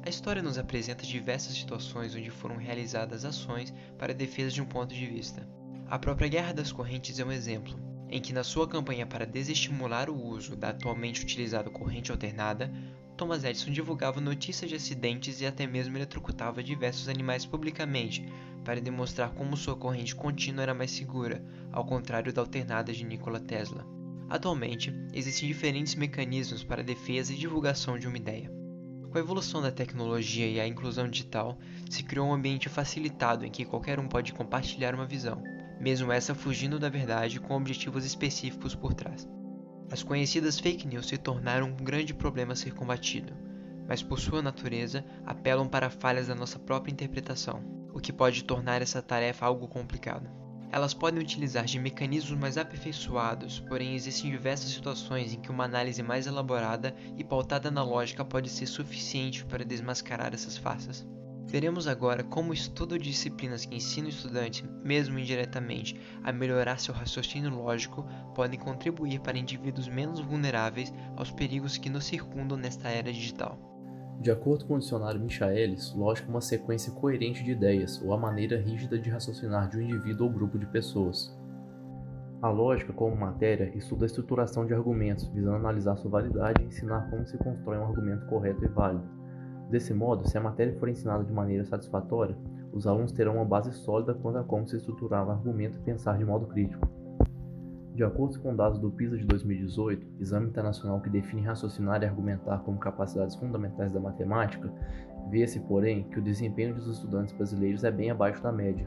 A história nos apresenta diversas situações onde foram realizadas ações para a defesa de um ponto de vista. A própria Guerra das Correntes é um exemplo, em que na sua campanha para desestimular o uso da atualmente utilizada corrente alternada, Thomas Edison divulgava notícias de acidentes e até mesmo eletrocutava diversos animais publicamente para demonstrar como sua corrente contínua era mais segura, ao contrário da alternada de Nikola Tesla. Atualmente, existem diferentes mecanismos para a defesa e divulgação de uma ideia. Com a evolução da tecnologia e a inclusão digital, se criou um ambiente facilitado em que qualquer um pode compartilhar uma visão, mesmo essa fugindo da verdade com objetivos específicos por trás. As conhecidas fake news se tornaram um grande problema a ser combatido, mas por sua natureza apelam para falhas da nossa própria interpretação, o que pode tornar essa tarefa algo complicada. Elas podem utilizar de mecanismos mais aperfeiçoados, porém existem diversas situações em que uma análise mais elaborada e pautada na lógica pode ser suficiente para desmascarar essas farsas. Veremos agora como o estudo de disciplinas que ensinam estudantes, mesmo indiretamente, a melhorar seu raciocínio lógico podem contribuir para indivíduos menos vulneráveis aos perigos que nos circundam nesta era digital. De acordo com o dicionário Michaelis, lógica é uma sequência coerente de ideias, ou a maneira rígida de raciocinar de um indivíduo ou grupo de pessoas. A lógica, como matéria, estuda a estruturação de argumentos, visando analisar sua validade e ensinar como se constrói um argumento correto e válido. Desse modo, se a matéria for ensinada de maneira satisfatória, os alunos terão uma base sólida quanto a como se estruturar um argumento e pensar de modo crítico. De acordo com dados do PISA de 2018, exame internacional que define raciocinar e argumentar como capacidades fundamentais da matemática, vê-se, porém, que o desempenho dos estudantes brasileiros é bem abaixo da média.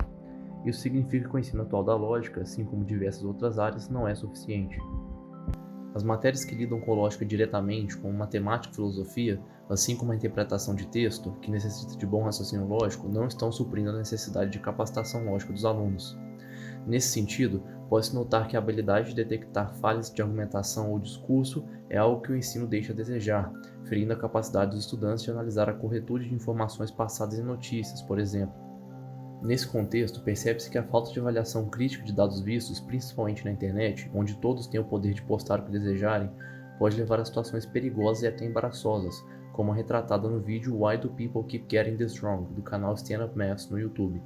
Isso significa que o ensino atual da lógica, assim como diversas outras áreas, não é suficiente. As matérias que lidam com lógica diretamente, como matemática e filosofia, assim como a interpretação de texto, que necessita de bom raciocínio lógico, não estão suprindo a necessidade de capacitação lógica dos alunos. Nesse sentido, pode-se notar que a habilidade de detectar falhas de argumentação ou discurso é algo que o ensino deixa a desejar, ferindo a capacidade dos estudantes de analisar a corretude de informações passadas em notícias, por exemplo. Nesse contexto, percebe-se que a falta de avaliação crítica de dados vistos, principalmente na internet, onde todos têm o poder de postar o que desejarem, pode levar a situações perigosas e até embaraçosas, como a retratada no vídeo Why Do People Keep Getting This Wrong, do canal Stand Up Maths no YouTube.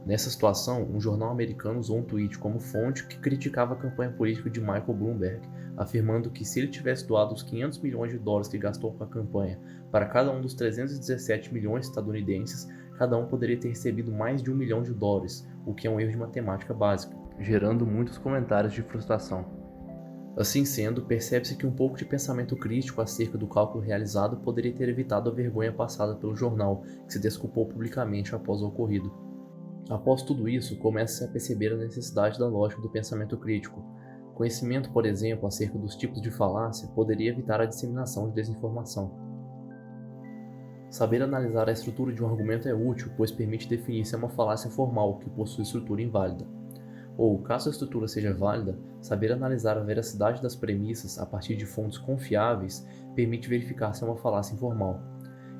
Nessa situação, um jornal americano usou um tweet como fonte que criticava a campanha política de Michael Bloomberg, afirmando que se ele tivesse doado os 500 milhões de dólares que gastou com a campanha para cada um dos 317 milhões de estadunidenses, cada um poderia ter recebido mais de $1 milhão, o que é um erro de matemática básica, gerando muitos comentários de frustração. Assim sendo, percebe-se que um pouco de pensamento crítico acerca do cálculo realizado poderia ter evitado a vergonha passada pelo jornal, que se desculpou publicamente após o ocorrido. Após tudo isso, começa-se a perceber a necessidade da lógica do pensamento crítico. Conhecimento, por exemplo, acerca dos tipos de falácia poderia evitar a disseminação de desinformação. Saber analisar a estrutura de um argumento é útil, pois permite definir se é uma falácia formal que possui estrutura inválida. Ou, caso a estrutura seja válida, saber analisar a veracidade das premissas a partir de fontes confiáveis permite verificar se é uma falácia informal.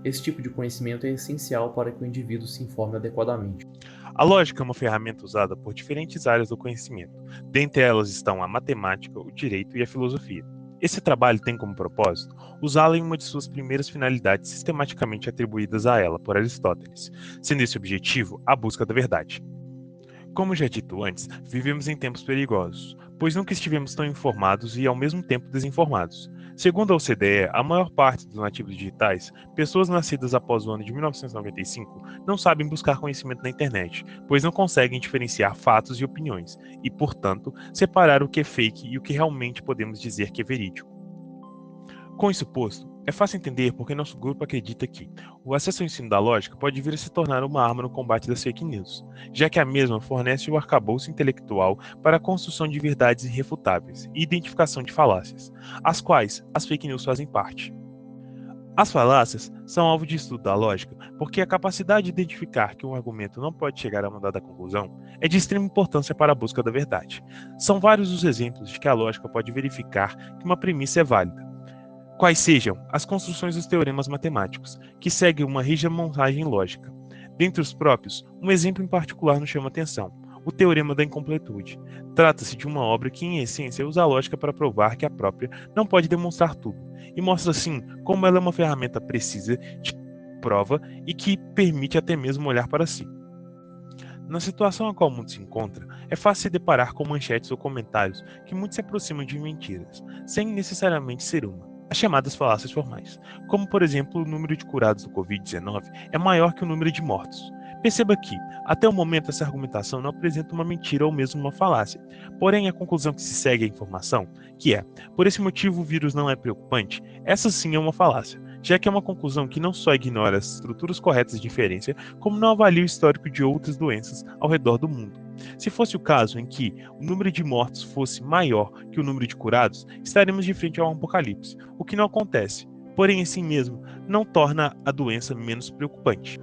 Esse tipo de conhecimento é essencial para que o indivíduo se informe adequadamente. A lógica é uma ferramenta usada por diferentes áreas do conhecimento. Dentre elas estão a matemática, o direito e a filosofia. Esse trabalho tem como propósito usá-la em uma de suas primeiras finalidades sistematicamente atribuídas a ela por Aristóteles, sendo esse objetivo a busca da verdade. Como já dito antes, vivemos em tempos perigosos, pois nunca estivemos tão informados e ao mesmo tempo desinformados. Segundo a OCDE, a maior parte dos nativos digitais, pessoas nascidas após o ano de 1995, não sabem buscar conhecimento na internet, pois não conseguem diferenciar fatos e opiniões, e, portanto, separar o que é fake e o que realmente podemos dizer que é verídico. Com isso posto, é fácil entender porque nosso grupo acredita que o acesso ao ensino da lógica pode vir a se tornar uma arma no combate das fake news, já que a mesma fornece o arcabouço intelectual para a construção de verdades irrefutáveis e identificação de falácias, as quais as fake news fazem parte. As falácias são alvo de estudo da lógica porque a capacidade de identificar que um argumento não pode chegar a uma dada conclusão é de extrema importância para a busca da verdade. São vários os exemplos de que a lógica pode verificar que uma premissa é válida, quais sejam as construções dos teoremas matemáticos, que seguem uma rígida montagem lógica. Dentre os próprios, um exemplo em particular nos chama atenção: o Teorema da Incompletude. Trata-se de uma obra que, em essência, usa a lógica para provar que a própria não pode demonstrar tudo, e mostra assim como ela é uma ferramenta precisa prova e que permite até mesmo olhar para si. Na situação a qual o mundo se encontra, é fácil se deparar com manchetes ou comentários que muito se aproximam de mentiras, sem necessariamente ser uma, as chamadas falácias formais, como por exemplo o número de curados do Covid-19 é maior que o número de mortos. Perceba que, até o momento, essa argumentação não apresenta uma mentira ou mesmo uma falácia, porém a conclusão que se segue à informação, que é, por esse motivo o vírus não é preocupante, essa sim é uma falácia, já que é uma conclusão que não só ignora as estruturas corretas de inferência, como não avalia o histórico de outras doenças ao redor do mundo. Se fosse o caso em que o número de mortos fosse maior que o número de curados, estaremos de frente a um apocalipse, o que não acontece, porém assim mesmo não torna a doença menos preocupante.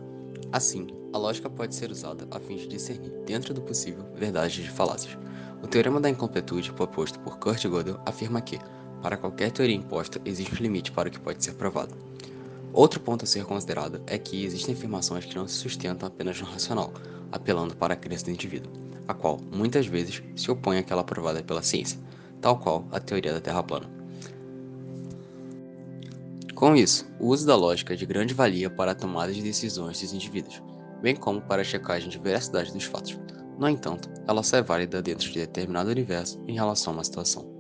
Assim, a lógica pode ser usada a fim de discernir, dentro do possível, verdades de falácias. O teorema da incompletude proposto por Kurt Gödel afirma que, para qualquer teoria imposta, existe um limite para o que pode ser provado. Outro ponto a ser considerado é que existem afirmações que não se sustentam apenas no racional, apelando para a crença do indivíduo, a qual, muitas vezes, se opõe àquela provada pela ciência, tal qual a teoria da Terra plana. Com isso, o uso da lógica é de grande valia para a tomada de decisões dos indivíduos, bem como para a checagem de veracidade dos fatos. No entanto, ela só é válida dentro de determinado universo em relação a uma situação.